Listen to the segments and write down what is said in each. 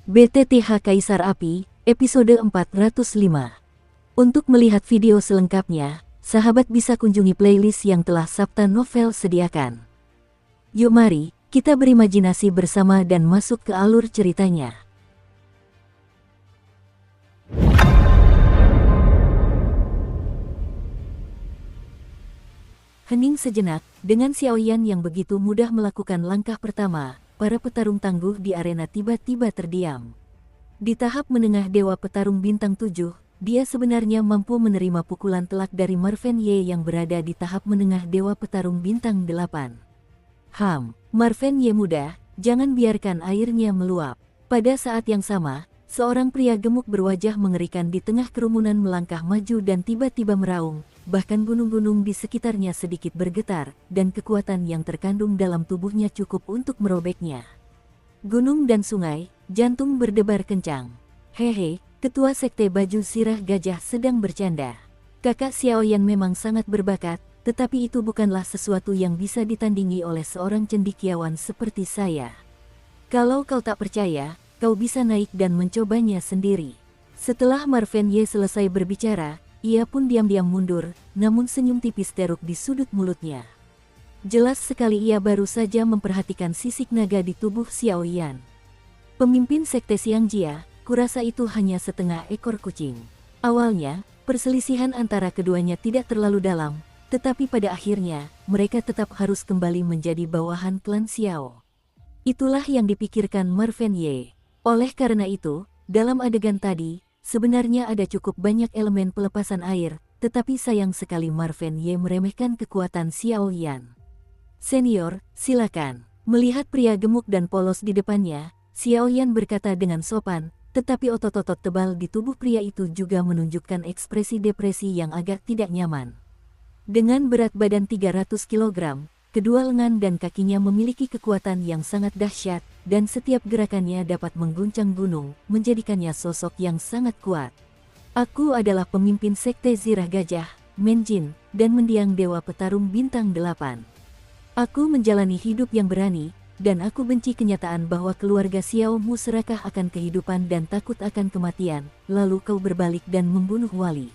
BTTH Kaisar Api, episode 405. Untuk melihat video selengkapnya, sahabat bisa kunjungi playlist yang telah Sabta Novel sediakan. Yuk mari, kita berimajinasi bersama dan masuk ke alur ceritanya. Hening sejenak, dengan Xiaoyan yang begitu mudah melakukan langkah pertama, para petarung tangguh di arena tiba-tiba terdiam. Di tahap menengah Dewa Petarung Bintang 7, dia sebenarnya mampu menerima pukulan telak dari Marvin Ye yang berada di tahap menengah Dewa Petarung Bintang 8. Marvin Ye muda, jangan biarkan airnya meluap. Pada saat yang sama, seorang pria gemuk berwajah mengerikan di tengah kerumunan melangkah maju dan tiba-tiba meraung. Bahkan gunung-gunung di sekitarnya sedikit bergetar, dan kekuatan yang terkandung dalam tubuhnya cukup untuk merobeknya. Gunung dan sungai, jantung berdebar kencang. Hehe, ketua sekte baju sirah gajah sedang bercanda. Kakak Xiaoyan memang sangat berbakat, tetapi itu bukanlah sesuatu yang bisa ditandingi oleh seorang cendekiawan seperti saya. Kalau kau tak percaya, kau bisa naik dan mencobanya sendiri. Setelah Marvin Ye selesai berbicara, ia pun diam-diam mundur, namun senyum tipis teruk di sudut mulutnya. Jelas sekali ia baru saja memperhatikan sisik naga di tubuh Xiaoyan. Pemimpin sekte Xiangjia, kurasa itu hanya setengah ekor kucing. Awalnya, perselisihan antara keduanya tidak terlalu dalam, tetapi pada akhirnya, mereka tetap harus kembali menjadi bawahan klan Xiao. Itulah yang dipikirkan Marvin Ye. Oleh karena itu, dalam adegan tadi, sebenarnya ada cukup banyak elemen pelepasan air, tetapi sayang sekali Marvin Ye meremehkan kekuatan Xiaoyan. Senior, silakan. Melihat pria gemuk dan polos di depannya, Xiaoyan berkata dengan sopan, tetapi otot-otot tebal di tubuh pria itu juga menunjukkan ekspresi depresi yang agak tidak nyaman. Dengan berat badan 300 kg, kedua lengan dan kakinya memiliki kekuatan yang sangat dahsyat, dan setiap gerakannya dapat mengguncang gunung, menjadikannya sosok yang sangat kuat. Aku adalah pemimpin sekte Zirah Gajah, Menjin, dan mendiang Dewa Petarung Bintang 8. Aku menjalani hidup yang berani, dan aku benci kenyataan bahwa keluarga Xiao Mu serakah akan kehidupan dan takut akan kematian, lalu kau berbalik dan membunuh wali.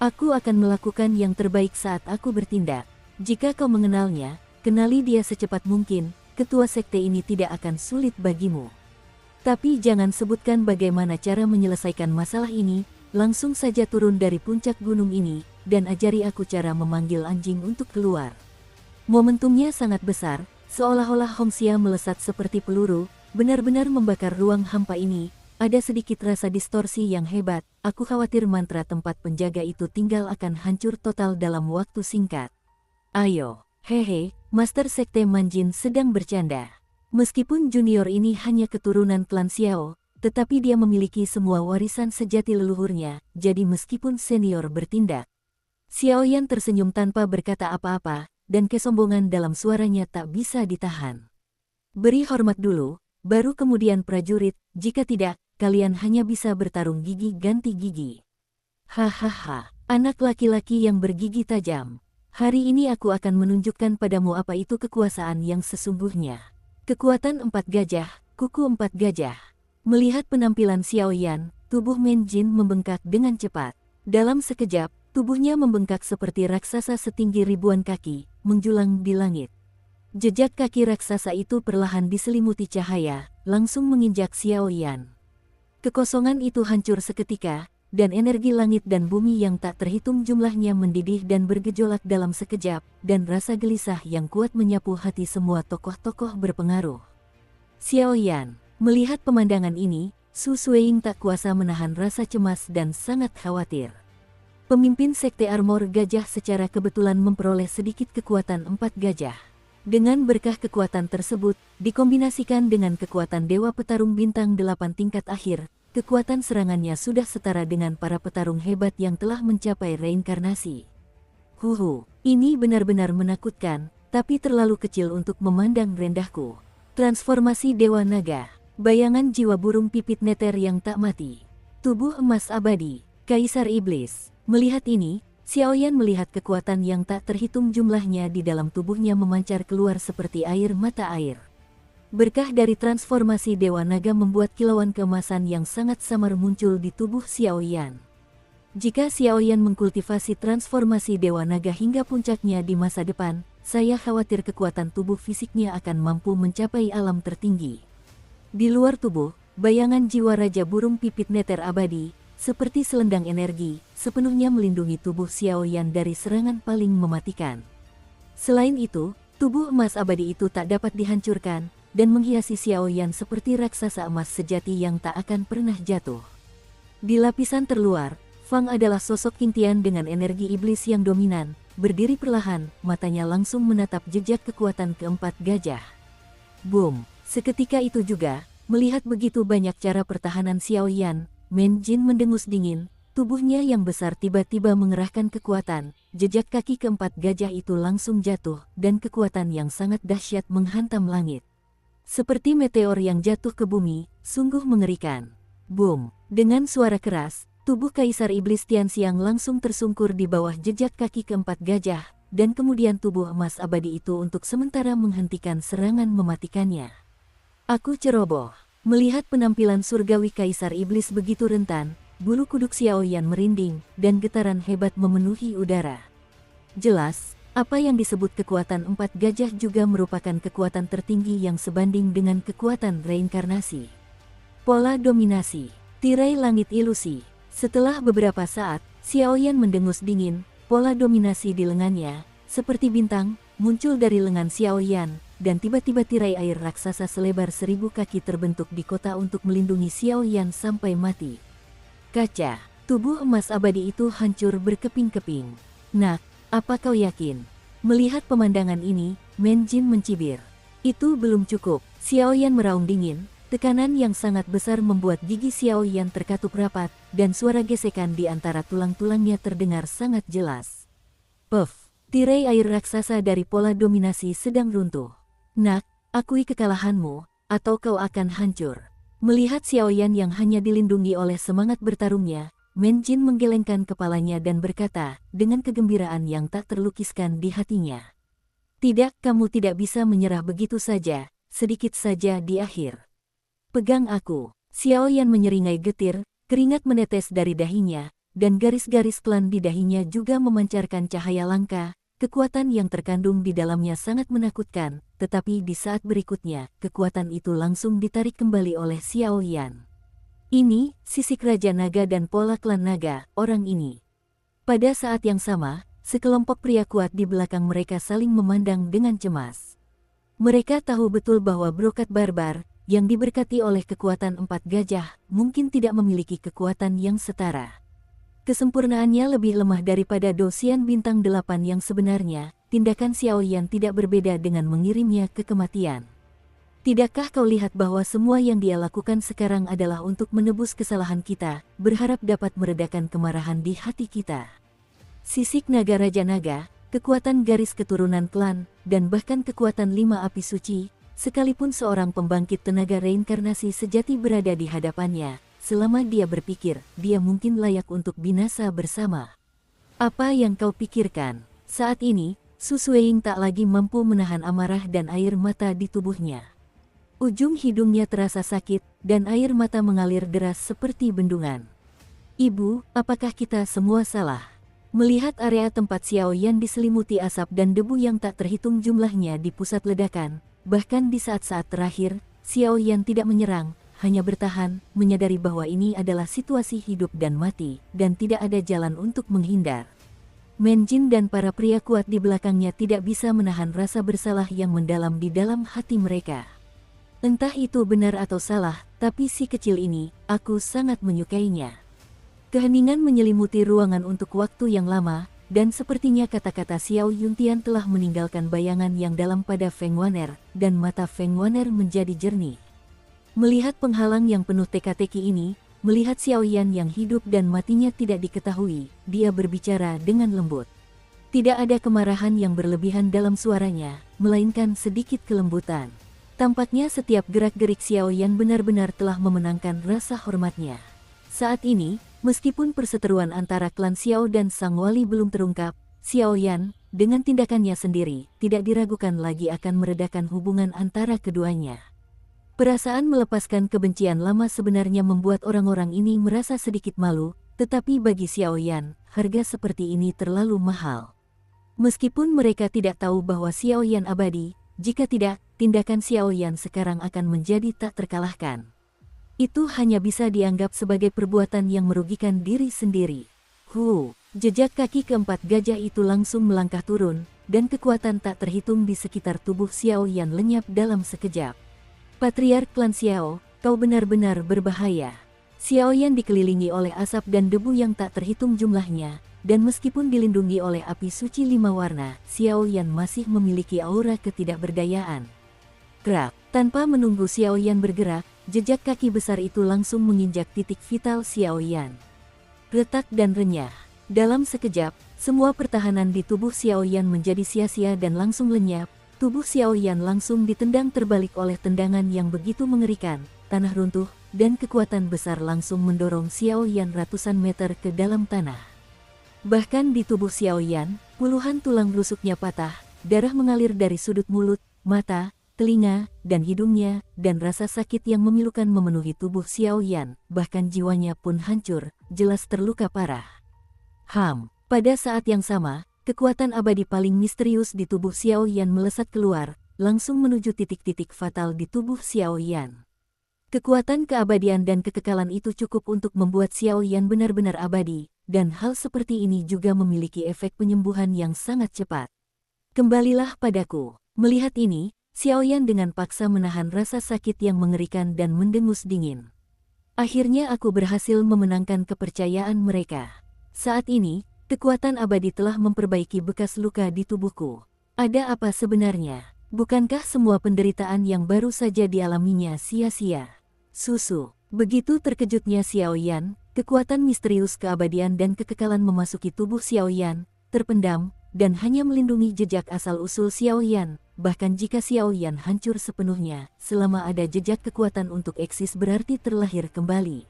Aku akan melakukan yang terbaik saat aku bertindak. Jika kau mengenalnya, kenali dia secepat mungkin, ketua sekte ini tidak akan sulit bagimu. Tapi jangan sebutkan bagaimana cara menyelesaikan masalah ini, langsung saja turun dari puncak gunung ini, dan ajari aku cara memanggil anjing untuk keluar. Momentumnya sangat besar, seolah-olah Hongxia melesat seperti peluru, benar-benar membakar ruang hampa ini. Ada sedikit rasa distorsi yang hebat, aku khawatir mantra tempat penjaga itu tinggal akan hancur total dalam waktu singkat. Ayo, hehe, Master Sekte Manjin sedang bercanda. Meskipun junior ini hanya keturunan klan Xiao, tetapi dia memiliki semua warisan sejati leluhurnya, jadi meskipun senior bertindak. Xiaoyan tersenyum tanpa berkata apa-apa, dan kesombongan dalam suaranya tak bisa ditahan. Beri hormat dulu, baru kemudian prajurit, jika tidak, kalian hanya bisa bertarung gigi ganti gigi. Hahaha, anak laki-laki yang bergigi tajam. Hari ini aku akan menunjukkan padamu apa itu kekuasaan yang sesungguhnya. Kekuatan 4 gajah, kuku 4 gajah. Melihat penampilan Xiaoyan, tubuh Menjin membengkak dengan cepat. Dalam sekejap, tubuhnya membengkak seperti raksasa setinggi ribuan kaki, menjulang di langit. Jejak kaki raksasa itu perlahan diselimuti cahaya, langsung menginjak Xiaoyan. Kekosongan itu hancur seketika, dan energi langit dan bumi yang tak terhitung jumlahnya mendidih dan bergejolak dalam sekejap, dan rasa gelisah yang kuat menyapu hati semua tokoh-tokoh berpengaruh. Xiaoyan, melihat pemandangan ini, Su Suiying tak kuasa menahan rasa cemas dan sangat khawatir. Pemimpin sekte armor gajah secara kebetulan memperoleh sedikit kekuatan 4 gajah. Dengan berkah kekuatan tersebut, dikombinasikan dengan kekuatan Dewa Petarung Bintang 8 tingkat akhir, kekuatan serangannya sudah setara dengan para petarung hebat yang telah mencapai reinkarnasi. Ini benar-benar menakutkan, tapi terlalu kecil untuk memandang rendahku. Transformasi Dewa Naga, bayangan jiwa burung pipit neter yang tak mati. Tubuh emas abadi, Kaisar Iblis. Melihat ini, Xiaoyan melihat kekuatan yang tak terhitung jumlahnya di dalam tubuhnya memancar keluar seperti air mata air. Berkah dari transformasi Dewa Naga membuat kilauan keemasan yang sangat samar muncul di tubuh Xiaoyan. Jika Xiaoyan mengkultivasi transformasi Dewa Naga hingga puncaknya di masa depan, saya khawatir kekuatan tubuh fisiknya akan mampu mencapai alam tertinggi. Di luar tubuh, bayangan jiwa Raja Burung Pipit Neter abadi, seperti selendang energi, sepenuhnya melindungi tubuh Xiaoyan dari serangan paling mematikan. Selain itu, tubuh emas abadi itu tak dapat dihancurkan, dan menghiasi Xiaoyan seperti raksasa emas sejati yang tak akan pernah jatuh. Di lapisan terluar, Fang adalah sosok King Tian dengan energi iblis yang dominan, berdiri perlahan, matanya langsung menatap jejak kekuatan keempat gajah. Boom! Seketika itu juga, melihat begitu banyak cara pertahanan Xiaoyan, Men Jin mendengus dingin, tubuhnya yang besar tiba-tiba mengerahkan kekuatan, jejak kaki keempat gajah itu langsung jatuh, dan kekuatan yang sangat dahsyat menghantam langit. Seperti meteor yang jatuh ke bumi, sungguh mengerikan. Boom! Dengan suara keras, tubuh Kaisar Iblis Tianxiang langsung tersungkur di bawah jejak kaki keempat gajah, dan kemudian tubuh emas abadi itu untuk sementara menghentikan serangan mematikannya. Aku ceroboh. Melihat penampilan surgawi Kaisar Iblis begitu rentan, bulu kuduk Xiaoyan merinding, dan getaran hebat memenuhi udara. Jelas, apa yang disebut kekuatan empat gajah juga merupakan kekuatan tertinggi yang sebanding dengan kekuatan reinkarnasi. Pola dominasi, tirai langit ilusi. Setelah beberapa saat, Xiaoyan mendengus dingin, pola dominasi di lengannya, seperti bintang, muncul dari lengan Xiaoyan, dan tiba-tiba tirai air raksasa selebar 1000 kaki terbentuk di kota untuk melindungi Xiaoyan sampai mati. Kaca, tubuh emas abadi itu hancur berkeping-keping. Nak, apa kau yakin? Melihat pemandangan ini, Men Jin mencibir. Itu belum cukup. Xiaoyan meraung dingin, tekanan yang sangat besar membuat gigi Xiaoyan terkatup rapat, dan suara gesekan di antara tulang-tulangnya terdengar sangat jelas. Puff, tirai air raksasa dari pola dominasi sedang runtuh. Nak, akui kekalahanmu, atau kau akan hancur. Melihat Xiaoyan yang hanya dilindungi oleh semangat bertarungnya, Men Jin menggelengkan kepalanya dan berkata, dengan kegembiraan yang tak terlukiskan di hatinya. Tidak, kamu tidak bisa menyerah begitu saja, sedikit saja di akhir. Pegang aku. Xiaoyan menyeringai getir, keringat menetes dari dahinya, dan garis-garis klan di dahinya juga memancarkan cahaya langka. Kekuatan yang terkandung di dalamnya sangat menakutkan, tetapi di saat berikutnya, kekuatan itu langsung ditarik kembali oleh Xiaoyan. Ini, sisik Raja Naga dan pola klan naga, orang ini. Pada saat yang sama, sekelompok pria kuat di belakang mereka saling memandang dengan cemas. Mereka tahu betul bahwa brokat barbar, yang diberkati oleh kekuatan empat gajah, mungkin tidak memiliki kekuatan yang setara. Kesempurnaannya lebih lemah daripada Dosian Bintang 8 yang sebenarnya, tindakan Xiaoyan tidak berbeda dengan mengirimnya ke kematian. Tidakkah kau lihat bahwa semua yang dia lakukan sekarang adalah untuk menebus kesalahan kita, berharap dapat meredakan kemarahan di hati kita? Sisik naga Raja Naga, kekuatan garis keturunan klan, dan bahkan kekuatan 5 api suci, sekalipun seorang pembangkit tenaga reinkarnasi sejati berada di hadapannya, selama dia berpikir, dia mungkin layak untuk binasa bersama. Apa yang kau pikirkan? Saat ini, Su Suiying tak lagi mampu menahan amarah dan air mata di tubuhnya. Ujung hidungnya terasa sakit, dan air mata mengalir deras seperti bendungan. Ibu, apakah kita semua salah? Melihat area tempat Xiaoyan diselimuti asap dan debu yang tak terhitung jumlahnya di pusat ledakan, bahkan di saat-saat terakhir, Xiaoyan tidak menyerang, hanya bertahan, menyadari bahwa ini adalah situasi hidup dan mati, dan tidak ada jalan untuk menghindar. Men Jin dan para pria kuat di belakangnya tidak bisa menahan rasa bersalah yang mendalam di dalam hati mereka. Entah itu benar atau salah, tapi si kecil ini, aku sangat menyukainya. Keheningan menyelimuti ruangan untuk waktu yang lama, dan sepertinya kata-kata Xiao Yuntian telah meninggalkan bayangan yang dalam pada Feng Waner, dan mata Feng Waner menjadi jernih. Melihat penghalang yang penuh teka-teki ini, melihat Xiaoyan yang hidup dan matinya tidak diketahui, dia berbicara dengan lembut. Tidak ada kemarahan yang berlebihan dalam suaranya, melainkan sedikit kelembutan. Tampaknya setiap gerak-gerik Xiaoyan benar-benar telah memenangkan rasa hormatnya. Saat ini, meskipun perseteruan antara klan Xiao dan Sang Wali belum terungkap, Xiaoyan, dengan tindakannya sendiri, tidak diragukan lagi akan meredakan hubungan antara keduanya. Perasaan melepaskan kebencian lama sebenarnya membuat orang-orang ini merasa sedikit malu, tetapi bagi Xiaoyan, harga seperti ini terlalu mahal. Meskipun mereka tidak tahu bahwa Xiaoyan abadi, jika tidak, tindakan Xiaoyan sekarang akan menjadi tak terkalahkan. Itu hanya bisa dianggap sebagai perbuatan yang merugikan diri sendiri. Jejak kaki keempat gajah itu langsung melangkah turun, dan kekuatan tak terhitung di sekitar tubuh Xiaoyan lenyap dalam sekejap. Patriark klan Xiao, kau benar-benar berbahaya. Xiaoyan dikelilingi oleh asap dan debu yang tak terhitung jumlahnya, dan meskipun dilindungi oleh api suci 5 warna, Xiaoyan masih memiliki aura ketidakberdayaan. Gerak. Tanpa menunggu Xiaoyan bergerak, jejak kaki besar itu langsung menginjak titik vital Xiaoyan. Retak dan renyah. Dalam sekejap, semua pertahanan di tubuh Xiaoyan menjadi sia-sia dan langsung lenyap. Tubuh Xiaoyan langsung ditendang terbalik oleh tendangan yang begitu mengerikan, tanah runtuh, dan kekuatan besar langsung mendorong Xiaoyan ratusan meter ke dalam tanah. Bahkan di tubuh Xiaoyan, puluhan tulang rusuknya patah, darah mengalir dari sudut mulut, mata, telinga, dan hidungnya, dan rasa sakit yang memilukan memenuhi tubuh Xiaoyan, bahkan jiwanya pun hancur, jelas terluka parah. Pada saat yang sama, kekuatan abadi paling misterius di tubuh Xiaoyan melesat keluar, langsung menuju titik-titik fatal di tubuh Xiaoyan. Kekuatan keabadian dan kekekalan itu cukup untuk membuat Xiaoyan benar-benar abadi, dan hal seperti ini juga memiliki efek penyembuhan yang sangat cepat. Kembalilah padaku. Melihat ini, Xiaoyan dengan paksa menahan rasa sakit yang mengerikan dan mendengus dingin. Akhirnya aku berhasil memenangkan kepercayaan mereka. Saat ini, kekuatan abadi telah memperbaiki bekas luka di tubuhku. Ada apa sebenarnya? Bukankah semua penderitaan yang baru saja dialaminya sia-sia? Begitu terkejutnya Xiaoyan, kekuatan misterius keabadian dan kekekalan memasuki tubuh Xiaoyan, terpendam, dan hanya melindungi jejak asal-usul Xiaoyan. Bahkan jika Xiaoyan hancur sepenuhnya, selama ada jejak kekuatan untuk eksis berarti terlahir kembali.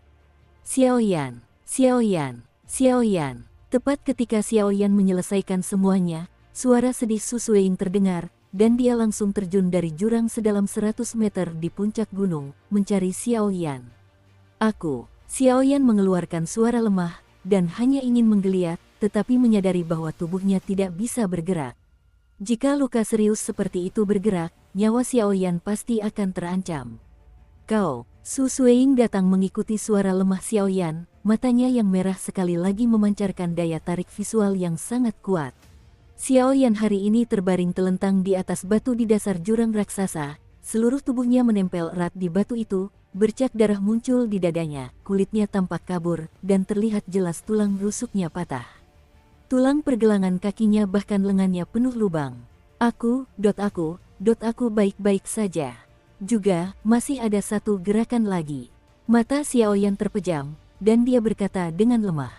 Xiaoyan. Tepat ketika Xiaoyan menyelesaikan semuanya, suara sedih Su Suiying terdengar, dan dia langsung terjun dari jurang sedalam 100 meter di puncak gunung, mencari Xiaoyan. Xiaoyan mengeluarkan suara lemah, dan hanya ingin menggeliat, tetapi menyadari bahwa tubuhnya tidak bisa bergerak. Jika luka serius seperti itu bergerak, nyawa Xiaoyan pasti akan terancam. Su Suiying datang mengikuti suara lemah Xiaoyan, matanya yang merah sekali lagi memancarkan daya tarik visual yang sangat kuat. Xiaoyan hari ini terbaring telentang di atas batu di dasar jurang raksasa, seluruh tubuhnya menempel erat di batu itu, bercak darah muncul di dadanya, kulitnya tampak kabur, dan terlihat jelas tulang rusuknya patah. Tulang pergelangan kakinya bahkan lengannya penuh lubang. Aku baik-baik saja. Juga, masih ada satu gerakan lagi. Mata Xiaoyan terpejam, dan dia berkata dengan lemah.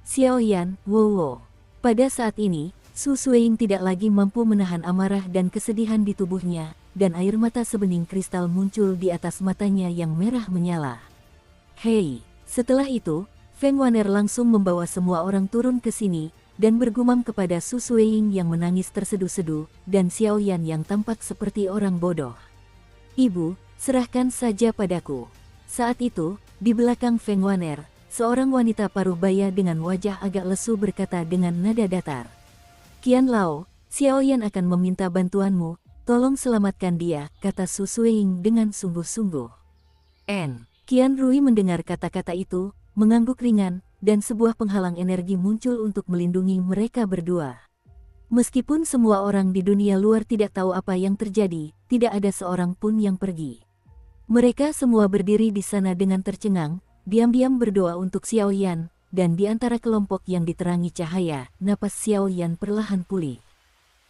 Xiaoyan, wow. Pada saat ini, Su Suiying tidak lagi mampu menahan amarah dan kesedihan di tubuhnya, dan air mata sebening kristal muncul di atas matanya yang merah menyala. Hei, setelah itu, Feng Waner langsung membawa semua orang turun ke sini, dan bergumam kepada Su Suiying yang menangis terseduh-seduh, dan Xiaoyan yang tampak seperti orang bodoh. Ibu, serahkan saja padaku. Saat itu, di belakang Feng Waner, seorang wanita paruh baya dengan wajah agak lesu berkata dengan nada datar. Qian Lao, Xiaoyan akan meminta bantuanmu, tolong selamatkan dia, kata Su Suiying dengan sungguh-sungguh. Qian Rui mendengar kata-kata itu, mengangguk ringan, dan sebuah penghalang energi muncul untuk melindungi mereka berdua. Meskipun semua orang di dunia luar tidak tahu apa yang terjadi, tidak ada seorang pun yang pergi. Mereka semua berdiri di sana dengan tercengang, diam-diam berdoa untuk Xiaoyan, dan di antara kelompok yang diterangi cahaya, napas Xiaoyan perlahan pulih.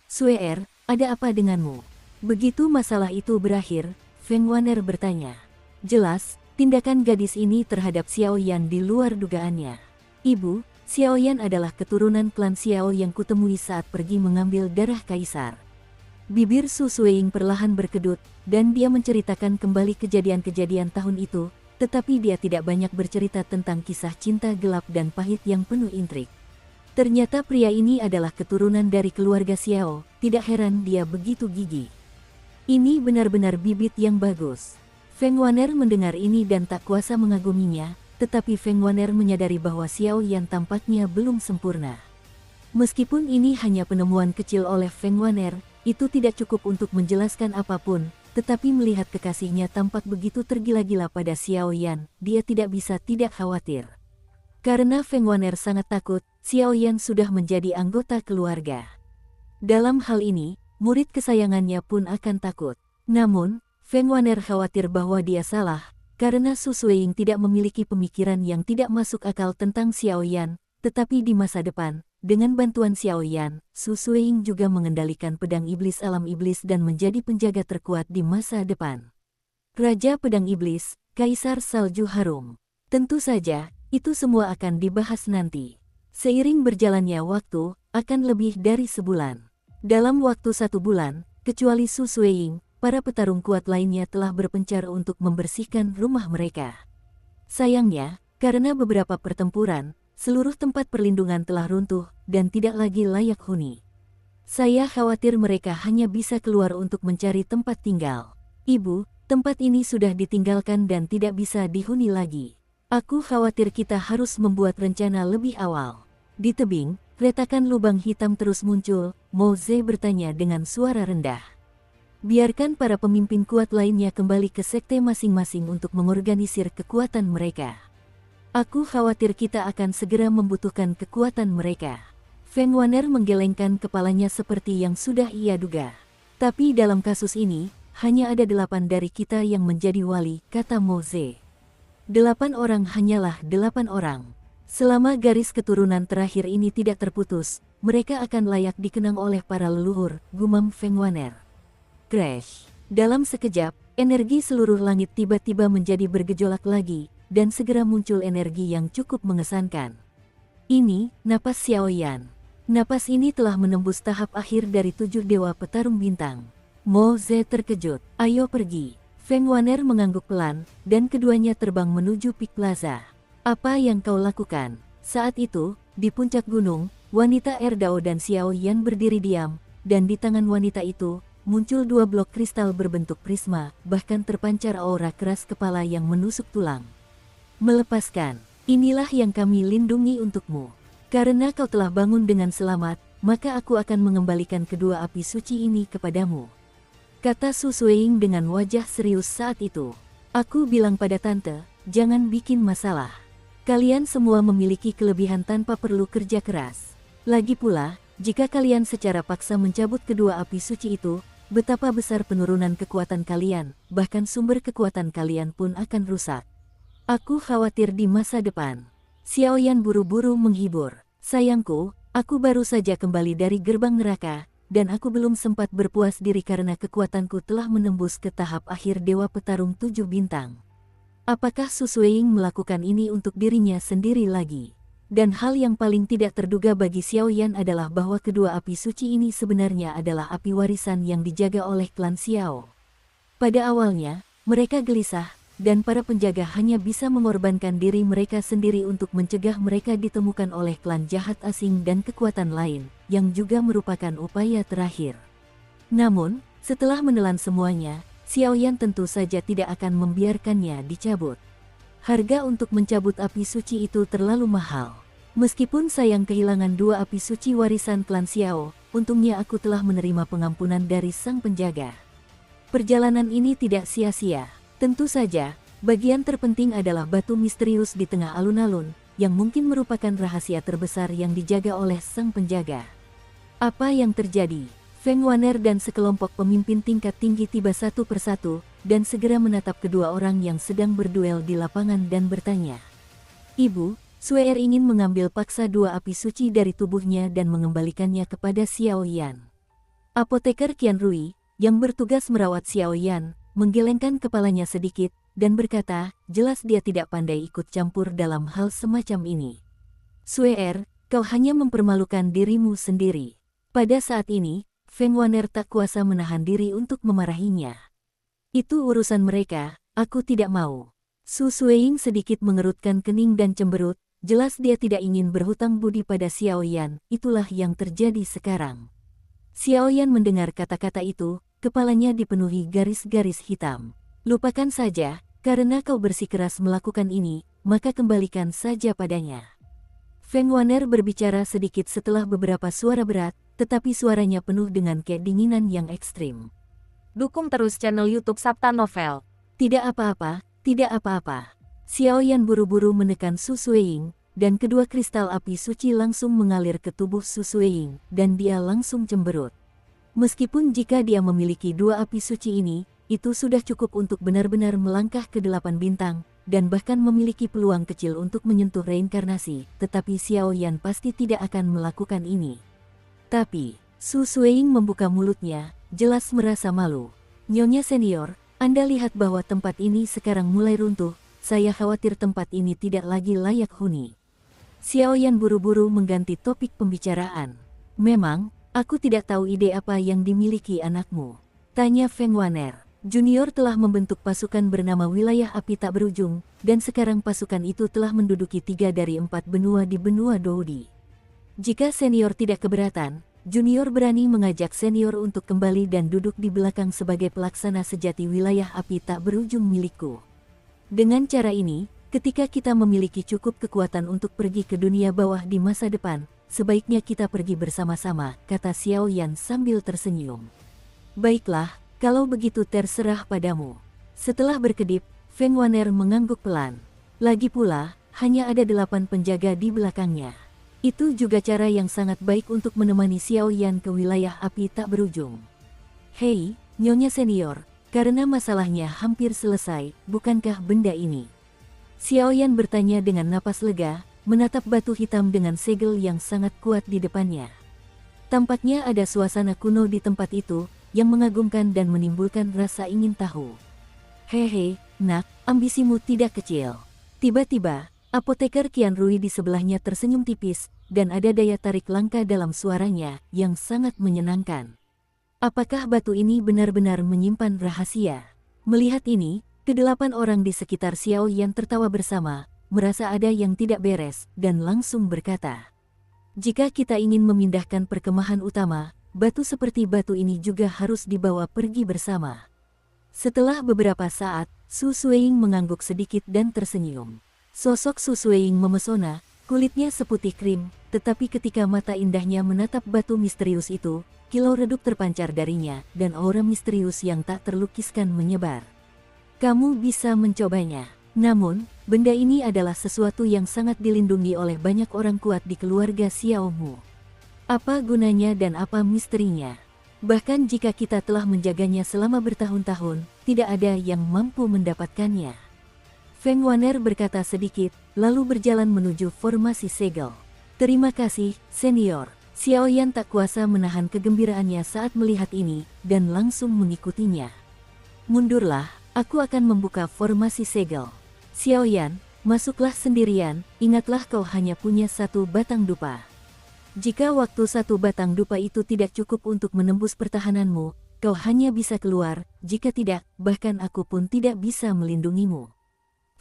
Suer, ada apa denganmu? Begitu masalah itu berakhir, Feng Waner bertanya. Jelas, tindakan gadis ini terhadap Xiaoyan di luar dugaannya. Ibu, Xiaoyan adalah keturunan klan Xiao yang kutemui saat pergi mengambil darah kaisar. Bibir Su Suiying perlahan berkedut, dan dia menceritakan kembali kejadian-kejadian tahun itu, tetapi dia tidak banyak bercerita tentang kisah cinta gelap dan pahit yang penuh intrik. Ternyata pria ini adalah keturunan dari keluarga Xiao, tidak heran dia begitu gigih. Ini benar-benar bibit yang bagus. Feng Waner mendengar ini dan tak kuasa mengaguminya, tetapi Feng Waner menyadari bahwa Xiao Yan tampaknya belum sempurna. Meskipun ini hanya penemuan kecil oleh Feng Waner, itu tidak cukup untuk menjelaskan apapun, tetapi melihat kekasihnya tampak begitu tergila-gila pada Xiao Yan, dia tidak bisa tidak khawatir. Karena Feng Waner sangat takut, Xiao Yan sudah menjadi anggota keluarga. Dalam hal ini, murid kesayangannya pun akan takut. Namun, Feng Waner khawatir bahwa dia salah, karena Su Suiying tidak memiliki pemikiran yang tidak masuk akal tentang Xiao Yan, tetapi di masa depan, dengan bantuan Xiao Yan, Su Suiying juga mengendalikan pedang iblis alam iblis dan menjadi penjaga terkuat di masa depan. Raja Pedang Iblis, Kaisar Salju Harum. Tentu saja, itu semua akan dibahas nanti. Seiring berjalannya waktu, akan lebih dari sebulan. Dalam waktu 1 bulan, kecuali Su Suiying, para petarung kuat lainnya telah berpencar untuk membersihkan rumah mereka. Sayangnya, karena beberapa pertempuran, seluruh tempat perlindungan telah runtuh dan tidak lagi layak huni. Saya khawatir mereka hanya bisa keluar untuk mencari tempat tinggal. Ibu, tempat ini sudah ditinggalkan dan tidak bisa dihuni lagi. Aku khawatir kita harus membuat rencana lebih awal. Di tebing, retakan lubang hitam terus muncul, Mo Ze bertanya dengan suara rendah. Biarkan para pemimpin kuat lainnya kembali ke sekte masing-masing untuk mengorganisir kekuatan mereka. Aku khawatir kita akan segera membutuhkan kekuatan mereka. Feng Waner menggelengkan kepalanya seperti yang sudah ia duga. Tapi dalam kasus ini, hanya ada 8 dari kita yang menjadi wali, kata Mo Ze. 8 orang hanyalah 8 orang. Selama garis keturunan terakhir ini tidak terputus, mereka akan layak dikenang oleh para leluhur, gumam Feng Waner. Crash. Dalam sekejap, energi seluruh langit tiba-tiba menjadi bergejolak lagi, dan segera muncul energi yang cukup mengesankan. Ini, napas Xiao Yan. Napas ini telah menembus tahap akhir dari 7 dewa petarung bintang. Mo Ze terkejut. Ayo pergi. Feng Waner mengangguk pelan, dan keduanya terbang menuju Peak Plaza. Apa yang kau lakukan? Saat itu, di puncak gunung, wanita Erdao dan Xiao Yan berdiri diam, dan di tangan wanita itu, muncul 2 blok kristal berbentuk prisma, bahkan terpancar aura keras kepala yang menusuk tulang. Melepaskan, inilah yang kami lindungi untukmu. Karena kau telah bangun dengan selamat, maka aku akan mengembalikan kedua api suci ini kepadamu. Kata Su Suiying dengan wajah serius saat itu. Aku bilang pada tante, jangan bikin masalah. Kalian semua memiliki kelebihan tanpa perlu kerja keras. Lagi pula, jika kalian secara paksa mencabut kedua api suci itu, betapa besar penurunan kekuatan kalian, bahkan sumber kekuatan kalian pun akan rusak. Aku khawatir di masa depan. Xiao Yan buru-buru menghibur. Sayangku, aku baru saja kembali dari gerbang neraka, dan aku belum sempat berpuas diri karena kekuatanku telah menembus ke tahap akhir Dewa Petarung 7 bintang. Apakah Su Suiying melakukan ini untuk dirinya sendiri lagi? Dan hal yang paling tidak terduga bagi Xiao Yan adalah bahwa kedua api suci ini sebenarnya adalah api warisan yang dijaga oleh klan Xiao. Pada awalnya, mereka gelisah, dan para penjaga hanya bisa mengorbankan diri mereka sendiri untuk mencegah mereka ditemukan oleh klan jahat asing dan kekuatan lain, yang juga merupakan upaya terakhir. Namun, setelah menelan semuanya, Xiao Yan tentu saja tidak akan membiarkannya dicabut. Harga untuk mencabut api suci itu terlalu mahal. Meskipun sayang kehilangan 2 api suci warisan klan Xiao, untungnya aku telah menerima pengampunan dari sang penjaga. Perjalanan ini tidak sia-sia. Tentu saja, bagian terpenting adalah batu misterius di tengah alun-alun, yang mungkin merupakan rahasia terbesar yang dijaga oleh sang penjaga. Apa yang terjadi? Feng Waner dan sekelompok pemimpin tingkat tinggi tiba satu persatu, dan segera menatap kedua orang yang sedang berduel di lapangan dan bertanya. Ibu, Suer ingin mengambil paksa 2 api suci dari tubuhnya dan mengembalikannya kepada Xiao Yan. Apoteker Qian Rui, yang bertugas merawat Xiao Yan, menggelengkan kepalanya sedikit, dan berkata, jelas dia tidak pandai ikut campur dalam hal semacam ini. Suer, kau hanya mempermalukan dirimu sendiri. Pada saat ini, Feng Waner tak kuasa menahan diri untuk memarahinya. Itu urusan mereka, aku tidak mau. Su Suiying sedikit mengerutkan kening dan cemberut, jelas dia tidak ingin berhutang budi pada Xiao Yan, itulah yang terjadi sekarang. Xiao Yan mendengar kata-kata itu, kepalanya dipenuhi garis-garis hitam. Lupakan saja, karena kau bersikeras melakukan ini, maka kembalikan saja padanya. Feng Waner berbicara sedikit setelah beberapa suara berat, tetapi suaranya penuh dengan kedinginan yang ekstrim. Dukung terus channel YouTube Sabta Novel. Tidak apa-apa, tidak apa-apa. Xiao Yan buru-buru menekan Su Suiying, dan kedua kristal api suci langsung mengalir ke tubuh Su Suiying, dan dia langsung cemberut. Meskipun jika dia memiliki dua api suci ini, itu sudah cukup untuk benar-benar melangkah ke 8 bintang, dan bahkan memiliki peluang kecil untuk menyentuh reinkarnasi, tetapi Xiao Yan pasti tidak akan melakukan ini. Tapi, Su Suiying membuka mulutnya, jelas merasa malu. Nyonya senior, Anda lihat bahwa tempat ini sekarang mulai runtuh, saya khawatir tempat ini tidak lagi layak huni. Xiao Yan buru-buru mengganti topik pembicaraan. Memang, aku tidak tahu ide apa yang dimiliki anakmu, tanya Feng Waner. Junior telah membentuk pasukan bernama Wilayah Api Tak Berujung, dan sekarang pasukan itu telah menduduki 3 dari 4 benua di benua Doudi. Jika senior tidak keberatan, Junior berani mengajak senior untuk kembali dan duduk di belakang sebagai pelaksana sejati Wilayah Api Tak Berujung milikku. Dengan cara ini, ketika kita memiliki cukup kekuatan untuk pergi ke dunia bawah di masa depan, sebaiknya kita pergi bersama-sama, kata Xiao Yan sambil tersenyum. Baiklah, kalau begitu terserah padamu. Setelah berkedip, Feng Waner mengangguk pelan. Lagi pula, hanya ada 8 penjaga di belakangnya. Itu juga cara yang sangat baik untuk menemani Xiao Yan ke wilayah api tak berujung. Hei, Nyonya senior, karena masalahnya hampir selesai, bukankah benda ini? Xiao Yan bertanya dengan napas lega, menatap batu hitam dengan segel yang sangat kuat di depannya. Tampaknya ada suasana kuno di tempat itu, yang mengagumkan dan menimbulkan rasa ingin tahu. Hehe, nak, ambisimu tidak kecil. Tiba-tiba, apoteker Qian Rui di sebelahnya tersenyum tipis, dan ada daya tarik langka dalam suaranya, yang sangat menyenangkan. Apakah batu ini benar-benar menyimpan rahasia? Melihat ini, ke-8 orang di sekitar Xiao Yan tertawa bersama, merasa ada yang tidak beres, dan langsung berkata, jika kita ingin memindahkan perkemahan utama, batu seperti batu ini juga harus dibawa pergi bersama. Setelah beberapa saat, Su Suiying mengangguk sedikit dan tersenyum. Sosok Su Suiying memesona, kulitnya seputih krim, tetapi ketika mata indahnya menatap batu misterius itu, kilau redup terpancar darinya, dan aura misterius yang tak terlukiskan menyebar. Kamu bisa mencobanya. Namun, benda ini adalah sesuatu yang sangat dilindungi oleh banyak orang kuat di keluarga Xiao Mu. Apa gunanya dan apa misterinya? Bahkan jika kita telah menjaganya selama bertahun-tahun, tidak ada yang mampu mendapatkannya. Feng Waner berkata sedikit, lalu berjalan menuju formasi segel. Terima kasih, senior. Xiao Yan tak kuasa menahan kegembiraannya saat melihat ini, dan langsung mengikutinya. Mundurlah, aku akan membuka formasi segel. Xiao Yan, masuklah sendirian, ingatlah kau hanya punya 1 batang dupa. Jika waktu 1 batang dupa itu tidak cukup untuk menembus pertahananmu, kau hanya bisa keluar, jika tidak, bahkan aku pun tidak bisa melindungimu.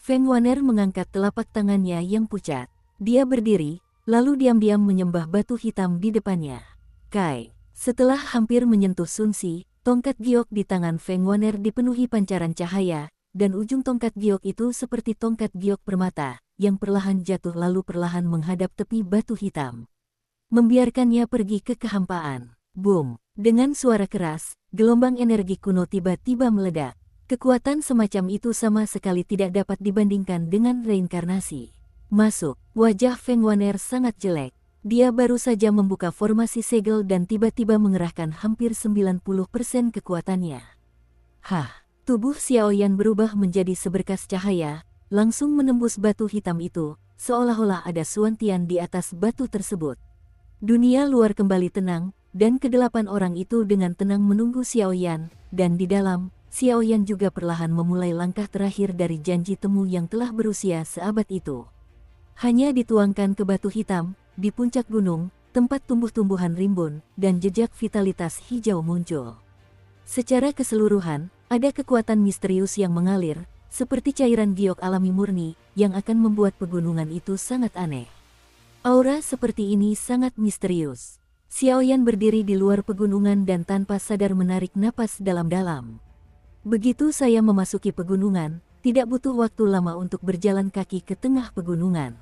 Feng Waner mengangkat telapak tangannya yang pucat. Dia berdiri, lalu diam-diam menyembah batu hitam di depannya. Kai. Setelah hampir menyentuh Sun Si, tongkat giok di tangan Feng Waner dipenuhi pancaran cahaya, dan ujung tongkat giok itu seperti tongkat giok permata, yang perlahan jatuh lalu perlahan menghadap tepi batu hitam. Membiarkannya pergi ke kehampaan. Boom! Dengan suara keras, gelombang energi kuno tiba-tiba meledak. Kekuatan semacam itu sama sekali tidak dapat dibandingkan dengan reinkarnasi. Masuk, wajah Feng Waner sangat jelek. Dia baru saja membuka formasi segel dan tiba-tiba mengerahkan hampir 90% kekuatannya. Hah! Tubuh Xiao Yan berubah menjadi seberkas cahaya, langsung menembus batu hitam itu, seolah-olah ada suantian di atas batu tersebut. Dunia luar kembali tenang, dan ke-8 orang itu dengan tenang menunggu Xiao Yan, dan di dalam, Xiao Yan juga perlahan memulai langkah terakhir dari janji temu yang telah berusia seabad itu. Hanya dituangkan ke batu hitam, di puncak gunung, tempat tumbuh-tumbuhan rimbun, dan jejak vitalitas hijau muncul. Secara keseluruhan, ada kekuatan misterius yang mengalir, seperti cairan giok alami murni, yang akan membuat pegunungan itu sangat aneh. Aura seperti ini sangat misterius. Xiao Yan berdiri di luar pegunungan dan tanpa sadar menarik napas dalam-dalam. Begitu saya memasuki pegunungan, tidak butuh waktu lama untuk berjalan kaki ke tengah pegunungan.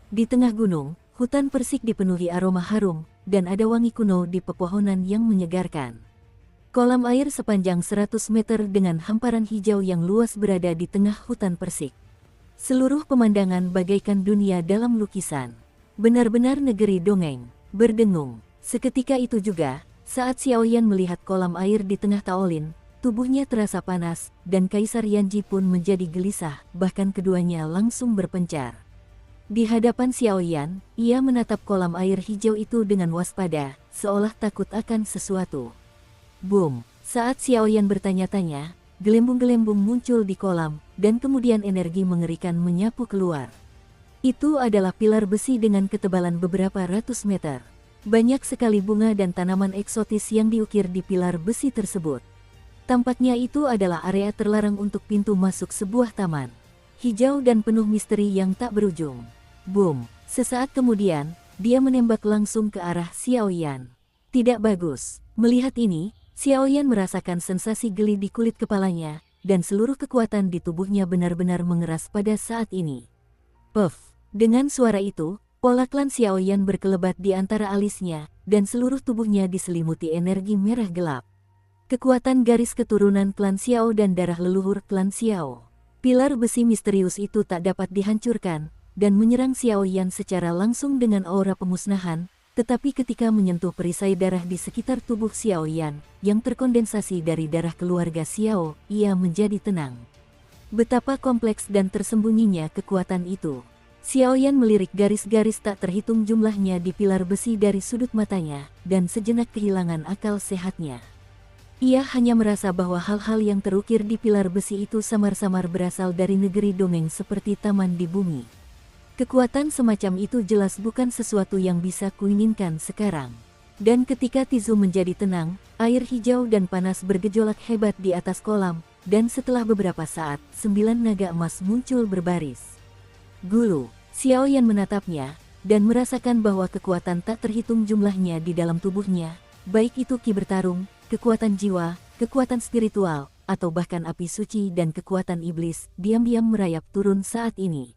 Di tengah gunung, hutan persik dipenuhi aroma harum, dan ada wangi kuno di pepohonan yang menyegarkan. Kolam air sepanjang 100 meter dengan hamparan hijau yang luas berada di tengah hutan persik. Seluruh pemandangan bagaikan dunia dalam lukisan. Benar-benar negeri dongeng, berdengung. Seketika itu juga, saat Xiaoyan melihat kolam air di tengah Taolin, tubuhnya terasa panas, dan Kaisar Yanji pun menjadi gelisah, bahkan keduanya langsung berpencar. Di hadapan Xiaoyan, ia menatap kolam air hijau itu dengan waspada, seolah takut akan sesuatu. Boom! Saat Xiaoyan bertanya-tanya, gelembung-gelembung muncul di kolam, dan kemudian energi mengerikan menyapu keluar. Itu adalah pilar besi dengan ketebalan beberapa ratus meter. Banyak sekali bunga dan tanaman eksotis yang diukir di pilar besi tersebut. Tampaknya itu adalah area terlarang untuk pintu masuk sebuah taman. Hijau dan penuh misteri yang tak berujung. Boom! Sesaat kemudian, dia menembak langsung ke arah Xiaoyan. Tidak bagus. Melihat ini, Xiaoyan merasakan sensasi geli di kulit kepalanya, dan seluruh kekuatan di tubuhnya benar-benar mengeras pada saat ini. Puff! Dengan suara itu, pola klan Xiaoyan berkelebat di antara alisnya, dan seluruh tubuhnya diselimuti energi merah gelap. Kekuatan garis keturunan klan Xiao dan darah leluhur klan Xiao. Pilar besi misterius itu tak dapat dihancurkan, dan menyerang Xiaoyan secara langsung dengan aura pemusnahan, tetapi ketika menyentuh perisai darah di sekitar tubuh Xiaoyan, yang terkondensasi dari darah keluarga Xiao, ia menjadi tenang. Betapa kompleks dan tersembunyinya kekuatan itu. Xiaoyan melirik garis-garis tak terhitung jumlahnya di pilar besi dari sudut matanya, dan sejenak kehilangan akal sehatnya. Ia hanya merasa bahwa hal-hal yang terukir di pilar besi itu samar-samar berasal dari negeri dongeng seperti taman di bumi. Kekuatan semacam itu jelas bukan sesuatu yang bisa kuinginkan sekarang. Dan ketika Tizu menjadi tenang, air hijau dan panas bergejolak hebat di atas kolam, dan setelah beberapa saat, 9 naga emas muncul berbaris. Gulu, Xiaoyan menatapnya, dan merasakan bahwa kekuatan tak terhitung jumlahnya di dalam tubuhnya, baik itu ki bertarung, kekuatan jiwa, kekuatan spiritual, atau bahkan api suci dan kekuatan iblis, diam-diam merayap turun saat ini.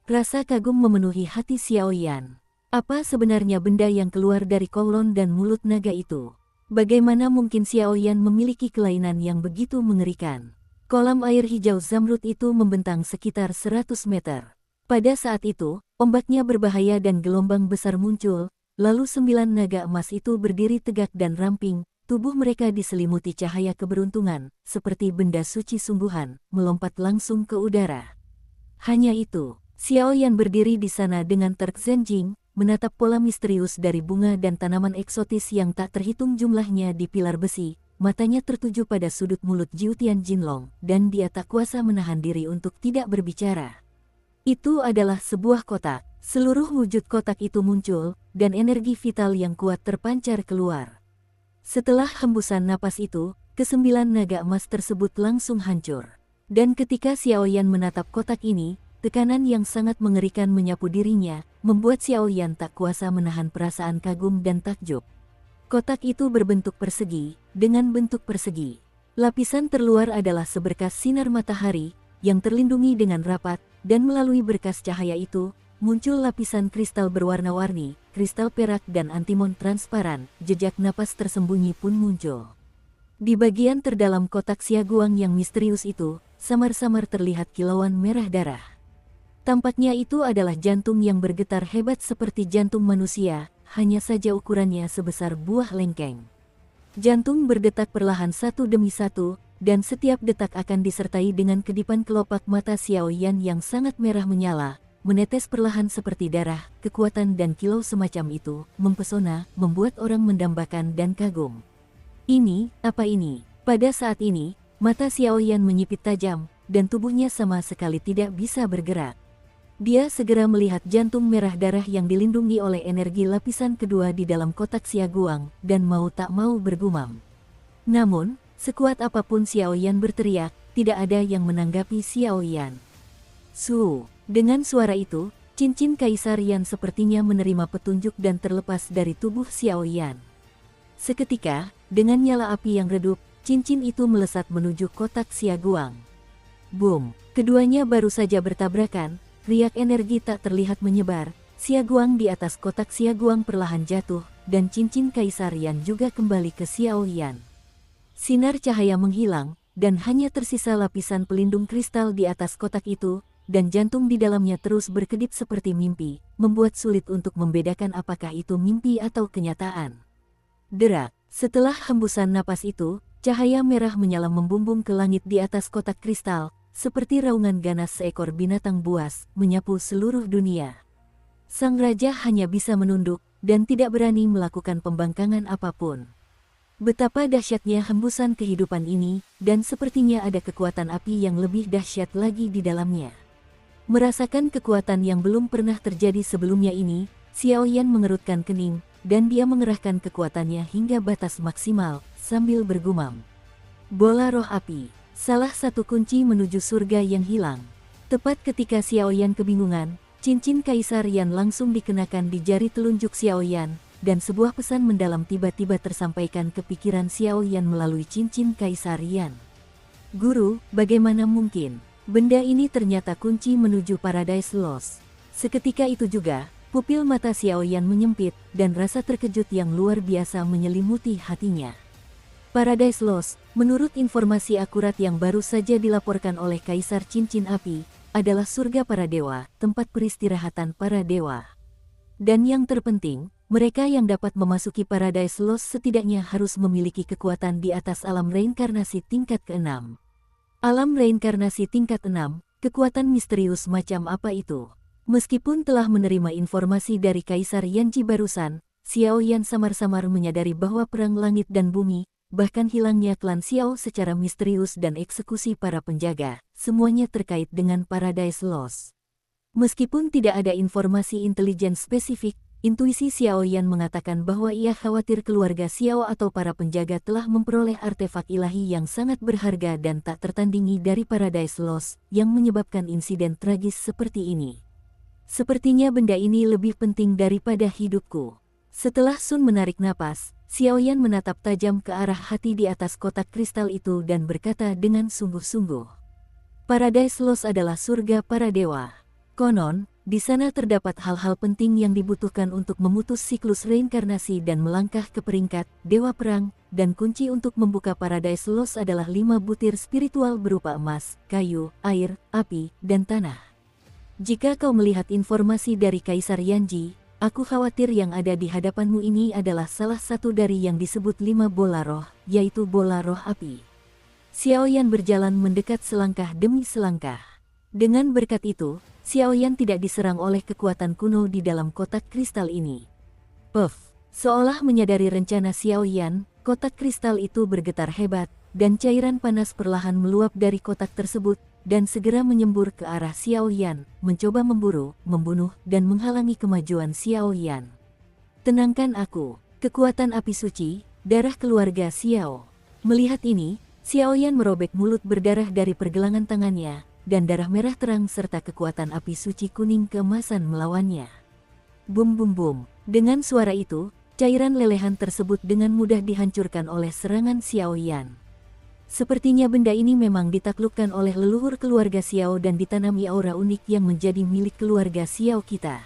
Rasa kagum memenuhi hati Xiaoyan. Apa sebenarnya benda yang keluar dari kolon dan mulut naga itu? Bagaimana mungkin Xiaoyan memiliki kelainan yang begitu mengerikan? Kolam air hijau zamrud itu membentang sekitar 100 meter. Pada saat itu, ombaknya berbahaya dan gelombang besar muncul, lalu 9 naga emas itu berdiri tegak dan ramping. Tubuh mereka diselimuti cahaya keberuntungan, seperti benda suci sungguhan, melompat langsung ke udara. Hanya itu, Xiaoyan berdiri di sana dengan terkzenjing, menatap pola misterius dari bunga dan tanaman eksotis yang tak terhitung jumlahnya di pilar besi. Matanya tertuju pada sudut mulut Jiutian Jinlong, dan dia tak kuasa menahan diri untuk tidak berbicara. Itu adalah sebuah kotak. Seluruh wujud kotak itu muncul, dan energi vital yang kuat terpancar keluar. Setelah hembusan napas itu, ke-9 naga emas tersebut langsung hancur. Dan ketika Xiaoyan menatap kotak ini, tekanan yang sangat mengerikan menyapu dirinya, membuat Xiaoyan tak kuasa menahan perasaan kagum dan takjub. Kotak itu berbentuk persegi, dengan bentuk persegi. Lapisan terluar adalah seberkas sinar matahari, yang terlindungi dengan rapat, dan melalui berkas cahaya itu, muncul lapisan kristal berwarna-warni, kristal perak dan antimon transparan, jejak napas tersembunyi pun muncul. Di bagian terdalam kotak Xiaguang yang misterius itu, samar-samar terlihat kilauan merah darah. Tampaknya itu adalah jantung yang bergetar hebat seperti jantung manusia, hanya saja ukurannya sebesar buah lengkeng. Jantung berdetak perlahan satu demi satu, dan setiap detak akan disertai dengan kedipan kelopak mata Xiaoyan yang sangat merah menyala, menetes perlahan seperti darah. Kekuatan dan kilau semacam itu mempesona, membuat orang mendambakan dan kagum. Ini, apa ini? Pada saat ini, mata Xiaoyan menyipit tajam, dan tubuhnya sama sekali tidak bisa bergerak. Dia segera melihat jantung merah darah yang dilindungi oleh energi lapisan kedua di dalam kotak Xiaguang, dan mau tak mau bergumam. Namun, sekuat apapun Xiaoyan berteriak, tidak ada yang menanggapi Xiaoyan. Dengan suara itu, cincin Kaisar Yan sepertinya menerima petunjuk dan terlepas dari tubuh Xiaoyan. Seketika, dengan nyala api yang redup, cincin itu melesat menuju kotak Xia Guang. Boom! Keduanya baru saja bertabrakan, riak energi tak terlihat menyebar, Xia Guang di atas kotak Xia Guang perlahan jatuh, dan cincin Kaisar Yan juga kembali ke Xiao Yan. Sinar cahaya menghilang, dan hanya tersisa lapisan pelindung kristal di atas kotak itu, dan jantung di dalamnya terus berkedip seperti mimpi, membuat sulit untuk membedakan apakah itu mimpi atau kenyataan. Derak! Setelah hembusan napas itu, cahaya merah menyala membumbung ke langit di atas kotak kristal, seperti raungan ganas seekor binatang buas, menyapu seluruh dunia. Sang raja hanya bisa menunduk, dan tidak berani melakukan pembangkangan apapun. Betapa dahsyatnya hembusan kehidupan ini, dan sepertinya ada kekuatan api yang lebih dahsyat lagi di dalamnya. Merasakan kekuatan yang belum pernah terjadi sebelumnya ini, Xiao Yan mengerutkan kening, dan dia mengerahkan kekuatannya hingga batas maksimal, sambil bergumam. Bola roh api. Salah satu kunci menuju surga yang hilang. Tepat ketika Xiao Yan kebingungan, cincin Kaisar Yan langsung dikenakan di jari telunjuk Xiao Yan, dan sebuah pesan mendalam tiba-tiba tersampaikan ke pikiran Xiao Yan melalui cincin Kaisar Yan. Guru, bagaimana mungkin? Benda ini ternyata kunci menuju Paradise Lost. Seketika itu juga, pupil mata Xiao Yan menyempit, dan rasa terkejut yang luar biasa menyelimuti hatinya. Paradise Lost, menurut informasi akurat yang baru saja dilaporkan oleh Kaisar Cincin Api, adalah surga para dewa, tempat peristirahatan para dewa. Dan yang terpenting, mereka yang dapat memasuki Paradise Lost setidaknya harus memiliki kekuatan di atas alam reinkarnasi tingkat ke-6. Alam reinkarnasi tingkat 6, kekuatan misterius macam apa itu? Meskipun telah menerima informasi dari Kaisar Yanji barusan, Xiao Yan samar-samar menyadari bahwa perang langit dan bumi, bahkan hilangnya klan Xiao secara misterius dan eksekusi para penjaga, semuanya terkait dengan Paradise Lost. Meskipun tidak ada informasi intelijen spesifik, intuisi Xiao Yan mengatakan bahwa ia khawatir keluarga Xiao atau para penjaga telah memperoleh artefak ilahi yang sangat berharga dan tak tertandingi dari Paradise Lost, yang menyebabkan insiden tragis seperti ini. Sepertinya benda ini lebih penting daripada hidupku. Setelah Sun menarik napas, Xiao Yan menatap tajam ke arah hati di atas kotak kristal itu dan berkata dengan sungguh-sungguh. Paradise Lost adalah surga para dewa. Konon, di sana terdapat hal-hal penting yang dibutuhkan untuk memutus siklus reinkarnasi dan melangkah ke peringkat Dewa Perang, dan kunci untuk membuka Paradise Lost adalah 5 butir spiritual berupa emas, kayu, air, api, dan tanah. Jika kau melihat informasi dari Kaisar Yanji, aku khawatir yang ada di hadapanmu ini adalah salah satu dari yang disebut 5 bola roh, yaitu bola roh api. Xiao Yan berjalan mendekat selangkah demi selangkah. Dengan berkat itu, Xiao Yan tidak diserang oleh kekuatan kuno di dalam kotak kristal ini. Puff! Seolah menyadari rencana Xiao Yan, kotak kristal itu bergetar hebat, dan cairan panas perlahan meluap dari kotak tersebut, dan segera menyembur ke arah Xiao Yan, mencoba memburu, membunuh, dan menghalangi kemajuan Xiao Yan. Tenangkan aku, kekuatan api suci, darah keluarga Xiao. Melihat ini, Xiao Yan merobek mulut berdarah dari pergelangan tangannya, dan darah merah terang serta kekuatan api suci kuning keemasan melawannya. Bum bum bum, dengan suara itu, cairan lelehan tersebut dengan mudah dihancurkan oleh serangan Xiao Yan. Sepertinya benda ini memang ditaklukkan oleh leluhur keluarga Xiao dan ditanami aura unik yang menjadi milik keluarga Xiao kita.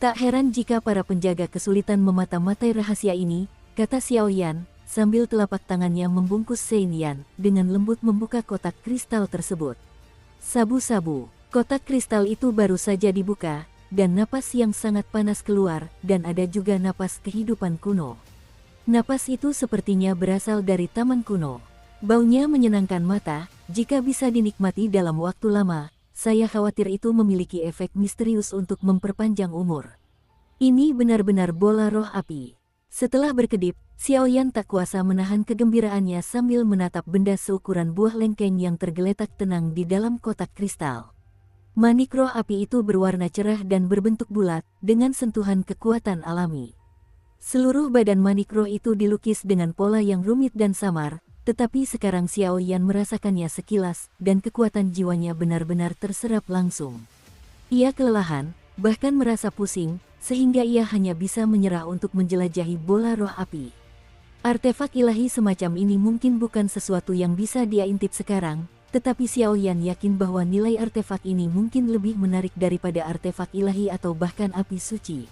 Tak heran jika para penjaga kesulitan memata-matai rahasia ini, kata Xiao Yan, sambil telapak tangannya membungkus Sein Yan, dengan lembut membuka kotak kristal tersebut. Sabu-sabu, kotak kristal itu baru saja dibuka, dan napas yang sangat panas keluar, dan ada juga napas kehidupan kuno. Napas itu sepertinya berasal dari taman kuno. Baunya menyenangkan mata, jika bisa dinikmati dalam waktu lama, saya khawatir itu memiliki efek misterius untuk memperpanjang umur. Ini benar-benar bola roh api. Setelah berkedip, Xiao Yan tak kuasa menahan kegembiraannya sambil menatap benda seukuran buah lengkeng yang tergeletak tenang di dalam kotak kristal. Manik roh api itu berwarna cerah dan berbentuk bulat, dengan sentuhan kekuatan alami. Seluruh badan manik roh itu dilukis dengan pola yang rumit dan samar, tetapi sekarang Xiao Yan merasakannya sekilas, dan kekuatan jiwanya benar-benar terserap langsung. Ia kelelahan, bahkan merasa pusing, sehingga ia hanya bisa menyerah untuk menjelajahi bola roh api. Artefak ilahi semacam ini mungkin bukan sesuatu yang bisa dia intip sekarang, tetapi Xiao Yan yakin bahwa nilai artefak ini mungkin lebih menarik daripada artefak ilahi atau bahkan api suci.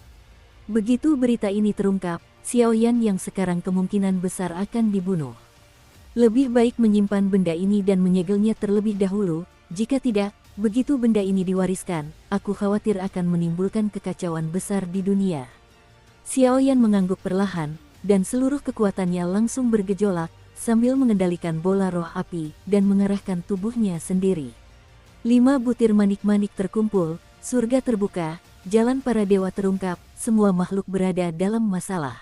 Begitu berita ini terungkap, Xiao Yan yang sekarang kemungkinan besar akan dibunuh. Lebih baik menyimpan benda ini dan menyegelnya terlebih dahulu, jika tidak, begitu benda ini diwariskan, aku khawatir akan menimbulkan kekacauan besar di dunia. Xiao Yan mengangguk perlahan, dan seluruh kekuatannya langsung bergejolak, sambil mengendalikan bola roh api, dan mengarahkan tubuhnya sendiri. 5 butir manik-manik terkumpul, surga terbuka, jalan para dewa terungkap, semua makhluk berada dalam masalah.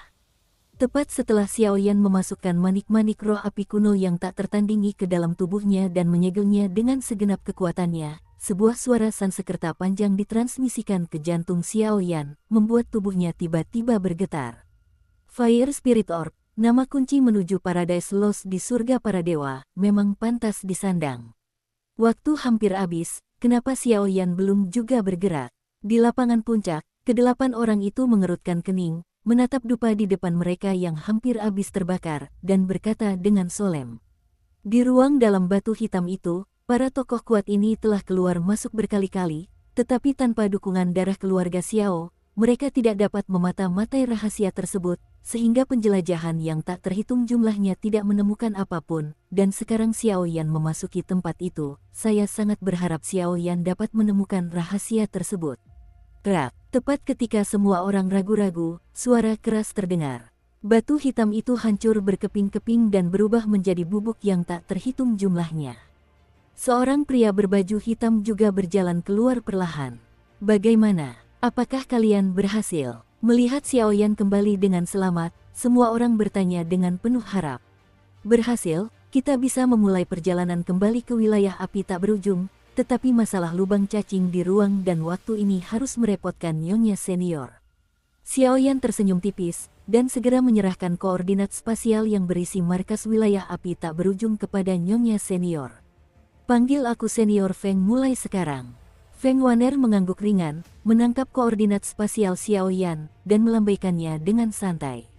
Tepat setelah Xiao Yan memasukkan manik-manik roh api kuno yang tak tertandingi ke dalam tubuhnya dan menyegelnya dengan segenap kekuatannya, sebuah suara Sansekerta panjang ditransmisikan ke jantung Xiao Yan, membuat tubuhnya tiba-tiba bergetar. Fire Spirit Orb, nama kunci menuju Paradise Lost di surga para dewa, memang pantas disandang. Waktu hampir habis, kenapa Xiao Yan belum juga bergerak? Di lapangan puncak, kedelapan orang itu mengerutkan kening, menatap dupa di depan mereka yang hampir habis terbakar, dan berkata dengan solemn. Di ruang dalam batu hitam itu, para tokoh kuat ini telah keluar masuk berkali-kali, tetapi tanpa dukungan darah keluarga Xiao, mereka tidak dapat memata-matai rahasia tersebut, sehingga penjelajahan yang tak terhitung jumlahnya tidak menemukan apapun, dan sekarang Xiao Yan memasuki tempat itu, saya sangat berharap Xiao Yan dapat menemukan rahasia tersebut. Kerak, tepat ketika semua orang ragu-ragu, suara keras terdengar. Batu hitam itu hancur berkeping-keping dan berubah menjadi bubuk yang tak terhitung jumlahnya. Seorang pria berbaju hitam juga berjalan keluar perlahan. Bagaimana? Apakah kalian berhasil? Melihat Xiao Yan kembali dengan selamat, semua orang bertanya dengan penuh harap. Berhasil, kita bisa memulai perjalanan kembali ke wilayah api tak berujung, tetapi masalah lubang cacing di ruang dan waktu ini harus merepotkan Nyonya Senior. Xiao Yan tersenyum tipis, dan segera menyerahkan koordinat spasial yang berisi markas wilayah api tak berujung kepada Nyonya Senior. Panggil aku Senior Feng mulai sekarang. Feng Waner mengangguk ringan, menangkap koordinat spasial Xiao Yan, dan melambaikannya dengan santai.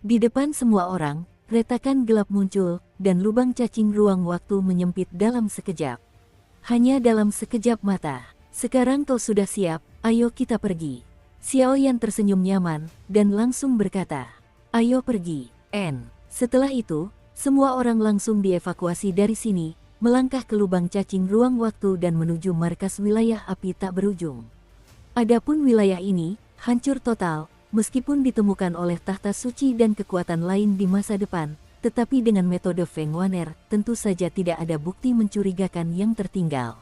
Di depan semua orang, retakan gelap muncul, dan lubang cacing ruang waktu menyempit dalam sekejap. Hanya dalam sekejap mata. Sekarang kau sudah siap, ayo kita pergi. Xiao Yan tersenyum nyaman, dan langsung berkata, ayo pergi, N. Setelah itu, semua orang langsung dievakuasi dari sini, melangkah ke lubang cacing ruang waktu dan menuju markas wilayah api tak berujung. Adapun wilayah ini, hancur total, meskipun ditemukan oleh tahta suci dan kekuatan lain di masa depan, tetapi dengan metode Feng Waner, tentu saja tidak ada bukti mencurigakan yang tertinggal.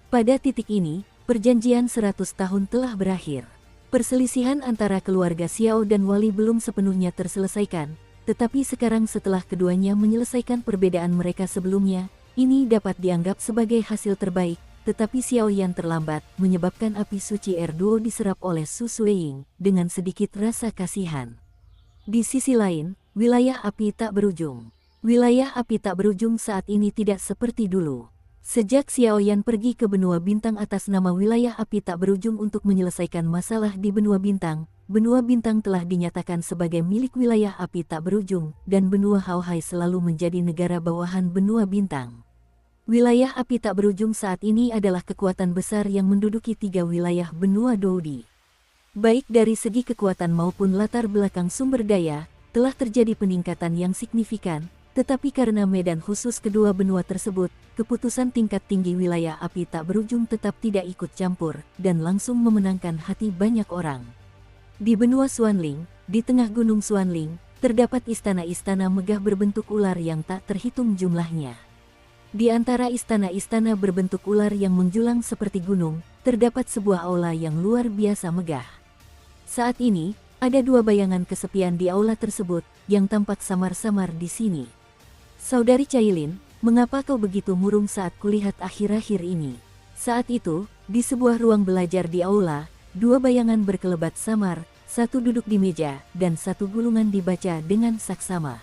Pada titik ini, perjanjian 100 tahun telah berakhir. Perselisihan antara keluarga Xiao dan Wali belum sepenuhnya terselesaikan, tetapi sekarang setelah keduanya menyelesaikan perbedaan mereka sebelumnya, ini dapat dianggap sebagai hasil terbaik, tetapi Xiao Yan terlambat, menyebabkan api suci R2 diserap oleh Su Suiying, dengan sedikit rasa kasihan. Di sisi lain, wilayah api tak berujung. Wilayah api tak berujung saat ini tidak seperti dulu. Sejak Xiao Yan pergi ke benua bintang atas nama wilayah api tak berujung untuk menyelesaikan masalah di benua bintang telah dinyatakan sebagai milik wilayah api tak berujung, dan benua Haohai selalu menjadi negara bawahan benua bintang. Wilayah api tak berujung saat ini adalah kekuatan besar yang menduduki 3 wilayah benua Doudi. Baik dari segi kekuatan maupun latar belakang sumber daya, telah terjadi peningkatan yang signifikan, tetapi karena medan khusus kedua benua tersebut, keputusan tingkat tinggi wilayah api tak berujung tetap tidak ikut campur, dan langsung memenangkan hati banyak orang. Di benua Xuanling, di tengah gunung Xuanling, terdapat istana-istana megah berbentuk ular yang tak terhitung jumlahnya. Di antara istana-istana berbentuk ular yang menjulang seperti gunung, terdapat sebuah aula yang luar biasa megah. Saat ini, ada 2 bayangan kesepian di aula tersebut, yang tampak samar-samar di sini. Saudari Cailin, mengapa kau begitu murung saat kulihat akhir-akhir ini? Saat itu, di sebuah ruang belajar di aula, 2 bayangan berkelebat samar, satu duduk di meja, dan satu gulungan dibaca dengan saksama.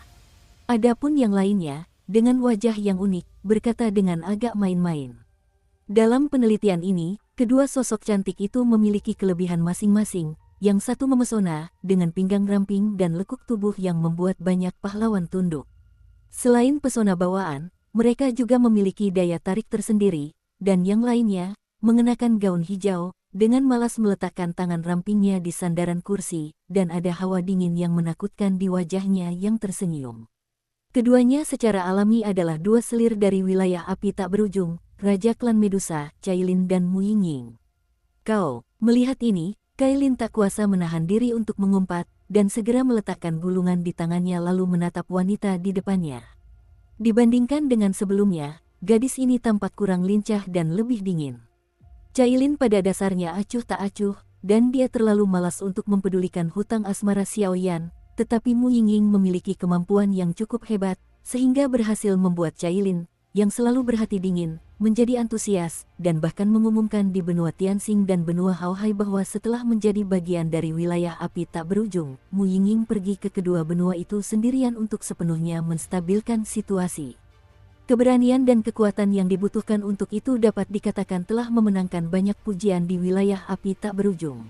Adapun yang lainnya, dengan wajah yang unik, berkata dengan agak main-main. Dalam penelitian ini, kedua sosok cantik itu memiliki kelebihan masing-masing, yang satu memesona, dengan pinggang ramping dan lekuk tubuh yang membuat banyak pahlawan tunduk. Selain pesona bawaan, mereka juga memiliki daya tarik tersendiri, dan yang lainnya, mengenakan gaun hijau, dengan malas meletakkan tangan rampingnya di sandaran kursi, dan ada hawa dingin yang menakutkan di wajahnya yang tersenyum. Keduanya secara alami adalah dua selir dari wilayah api tak berujung, Raja Klan Medusa, Cailin dan Mu Yingying. Kau, melihat ini, Cailin tak kuasa menahan diri untuk mengumpat, dan segera meletakkan gulungan di tangannya lalu menatap wanita di depannya. Dibandingkan dengan sebelumnya, gadis ini tampak kurang lincah dan lebih dingin. Cailin pada dasarnya acuh tak acuh, dan dia terlalu malas untuk mempedulikan hutang asmara Xiaoyan, tetapi Mu Yingying memiliki kemampuan yang cukup hebat, sehingga berhasil membuat Cailin, yang selalu berhati dingin, menjadi antusias, dan bahkan mengumumkan di benua Tianxing dan benua Haohai bahwa setelah menjadi bagian dari wilayah api tak berujung, Mu Yingying pergi ke kedua benua itu sendirian untuk sepenuhnya menstabilkan situasi. Keberanian dan kekuatan yang dibutuhkan untuk itu dapat dikatakan telah memenangkan banyak pujian di wilayah api tak berujung.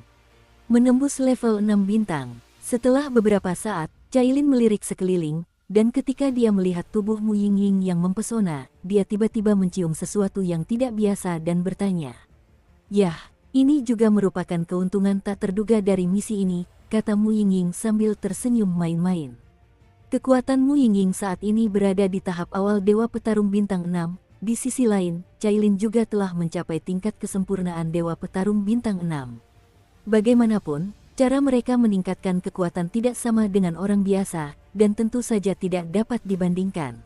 Menembus level 6 bintang, setelah beberapa saat, Cailin melirik sekeliling, dan ketika dia melihat tubuh Mu Yingying yang mempesona, dia tiba-tiba mencium sesuatu yang tidak biasa dan bertanya. Yah, ini juga merupakan keuntungan tak terduga dari misi ini, kata Mu Yingying sambil tersenyum main-main. Kekuatan Mu Yingying saat ini berada di tahap awal Dewa Petarung Bintang 6, di sisi lain, Cailin juga telah mencapai tingkat kesempurnaan Dewa Petarung Bintang 6. Bagaimanapun, cara mereka meningkatkan kekuatan tidak sama dengan orang biasa, dan tentu saja tidak dapat dibandingkan.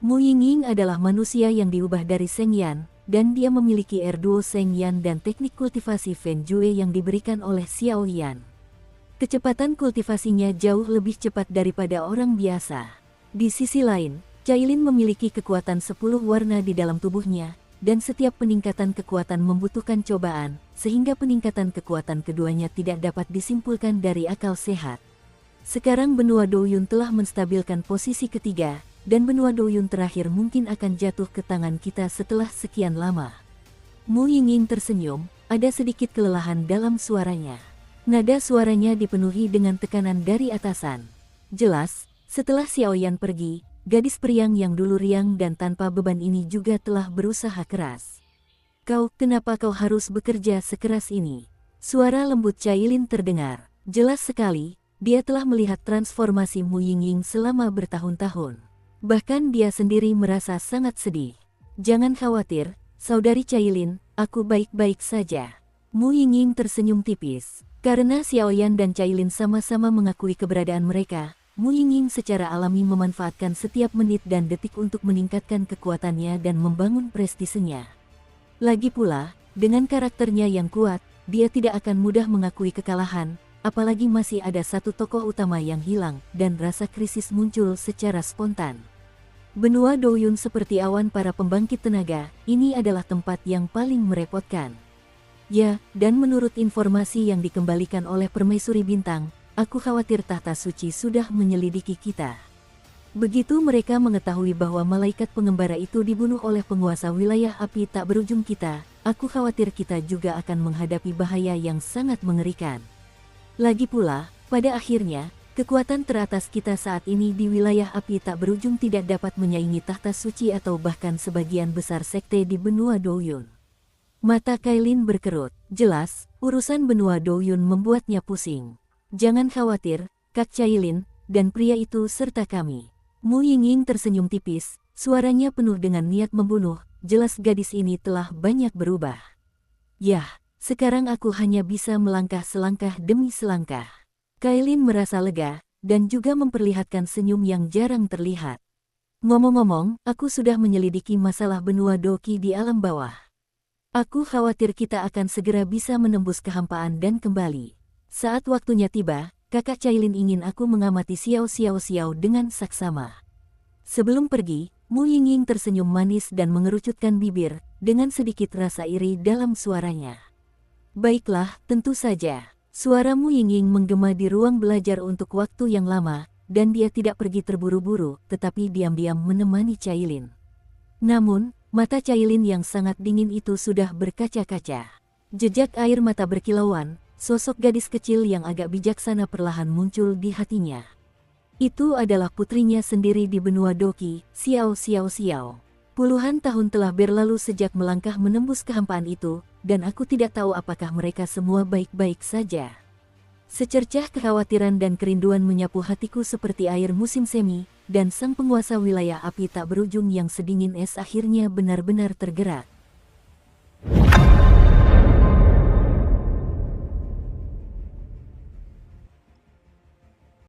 Mu Yingying adalah manusia yang diubah dari Sheng Yan, dan dia memiliki R2 Sheng Yan dan teknik kultivasi Fen Jue yang diberikan oleh Xiao Yan. Kecepatan kultivasinya jauh lebih cepat daripada orang biasa. Di sisi lain, Cailin memiliki kekuatan 10 warna di dalam tubuhnya, dan setiap peningkatan kekuatan membutuhkan cobaan, sehingga peningkatan kekuatan keduanya tidak dapat disimpulkan dari akal sehat. Sekarang benua Douyun telah menstabilkan posisi ketiga, dan benua Douyun terakhir mungkin akan jatuh ke tangan kita setelah sekian lama. Mu Yingying tersenyum, ada sedikit kelelahan dalam suaranya. Nada suaranya dipenuhi dengan tekanan dari atasan. Jelas, setelah Xiaoyan pergi, gadis periang yang dulu riang dan tanpa beban ini juga telah berusaha keras. Kenapa kau harus bekerja sekeras ini? Suara lembut Cailin terdengar. Jelas sekali, dia telah melihat transformasi Mu Yingying selama bertahun-tahun. Bahkan dia sendiri merasa sangat sedih. Jangan khawatir, saudari Cailin, aku baik-baik saja. Mu Yingying tersenyum tipis. Karena Xiaoyan dan Cailin sama-sama mengakui keberadaan mereka, Mu Yingying secara alami memanfaatkan setiap menit dan detik untuk meningkatkan kekuatannya dan membangun prestisenya. Lagi pula, dengan karakternya yang kuat, dia tidak akan mudah mengakui kekalahan, apalagi masih ada satu tokoh utama yang hilang, dan rasa krisis muncul secara spontan. Benua Douyun seperti awan para pembangkit tenaga, ini adalah tempat yang paling merepotkan. Ya, dan menurut informasi yang dikembalikan oleh Permaisuri Bintang, aku khawatir tahta suci sudah menyelidiki kita. Begitu mereka mengetahui bahwa malaikat pengembara itu dibunuh oleh penguasa wilayah api tak berujung kita, aku khawatir kita juga akan menghadapi bahaya yang sangat mengerikan. Lagi pula, pada akhirnya, kekuatan teratas kita saat ini di wilayah api tak berujung tidak dapat menyaingi tahta suci atau bahkan sebagian besar sekte di benua Douyun. Mata Cailin berkerut. Jelas, urusan benua Douyun membuatnya pusing. Jangan khawatir, Kak Cailin, dan pria itu serta kami. Mu Yingying tersenyum tipis, suaranya penuh dengan niat membunuh, jelas gadis ini telah banyak berubah. Yah, sekarang aku hanya bisa melangkah selangkah demi selangkah. Cailin merasa lega, dan juga memperlihatkan senyum yang jarang terlihat. Ngomong-ngomong, aku sudah menyelidiki masalah benua Doqi di alam bawah. Aku khawatir kita akan segera bisa menembus kehampaan dan kembali. Saat waktunya tiba, kakak Cailin ingin aku mengamati Xiao dengan saksama. Sebelum pergi, Mu Yingying tersenyum manis dan mengerucutkan bibir, dengan sedikit rasa iri dalam suaranya. Baiklah, tentu saja. Suara Mu Yingying menggema di ruang belajar untuk waktu yang lama, dan dia tidak pergi terburu-buru, tetapi diam-diam menemani Cailin. Namun, mata Cailin yang sangat dingin itu sudah berkaca-kaca. Jejak air mata berkilauan, sosok gadis kecil yang agak bijaksana perlahan muncul di hatinya. Itu adalah putrinya sendiri di benua Doki, Xiao Xiao Xiao. Puluhan tahun telah berlalu sejak melangkah menembus kehampaan itu, dan aku tidak tahu apakah mereka semua baik-baik saja. Secercah kekhawatiran dan kerinduan menyapu hatiku seperti air musim semi, dan sang penguasa wilayah api tak berujung yang sedingin es akhirnya benar-benar tergerak.